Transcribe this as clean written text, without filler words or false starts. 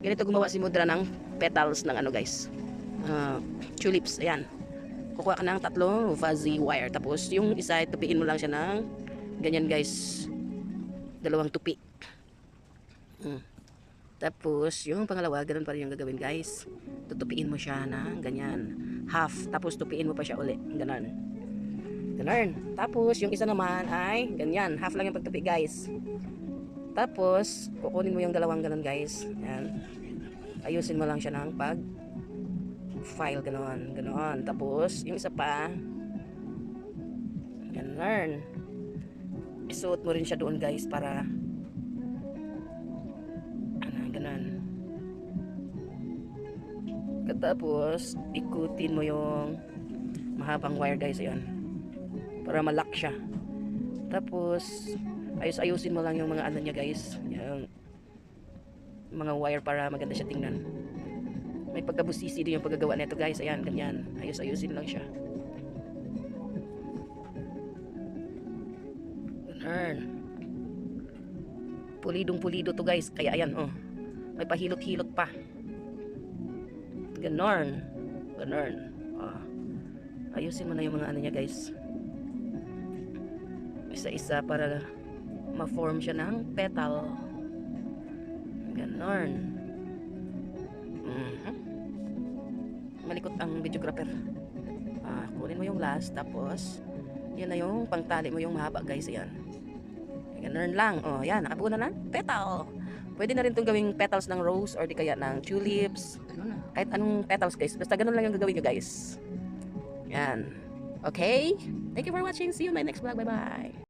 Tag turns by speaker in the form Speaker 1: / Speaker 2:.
Speaker 1: Ganito gumawa si Mudra ng petals ng ano guys. Tulips. Ayan. Kukuha ka ng tatlong fuzzy wire. Tapos yung isa, tupiin mo lang siya ng ganyan guys. Dalawang tupi. Tapos yung pangalawa, ganun pa rin yung gagawin guys. Tutupiin mo siya ng ganyan. Half. Tapos tupiin mo pa siya uli. Ganun. Ganun. Tapos yung isa naman ay ganyan. Half lang yung pagtupi guys. Tapos kukunin mo yung dalawang ganun guys. Ayan. Ayusin mo lang siya ng pag file ganon, ganon. Tapos yung isa pa ganon. Isuot mo rin siya doon guys para ganon. Katapos ikutin mo yung mahabang wire guys, ayan, para malak siya. Tapos ayusin mo lang yung mga ano niya guys, yung mga wire para maganda siya tingnan. May pagkabusisi din yung paggagawa nito guys. Ayan, ganyan. Ayusin lang siya. Ganun. Pulidong-pulido to guys. Kaya ayan, oh. May pahilot-hilot pa. Ganun. Ganun. Oh. Ayusin mo na yung mga ano niya guys. Isa-isa para ma-form siya ng petal. Ganun. Malikot ang videographer. Kunin mo yung last, tapos yan na yung pangtali mo yung mahaba guys. Ayan, ganun lang. Oh, yan, nakabuo na ng petal. Pwede na rin itong gawing petals ng rose or di kaya ng tulips, kahit anong petals guys, basta ganun lang yung gagawin nyo guys. Yan. Okay, thank you for watching. See you in my next vlog. Bye bye.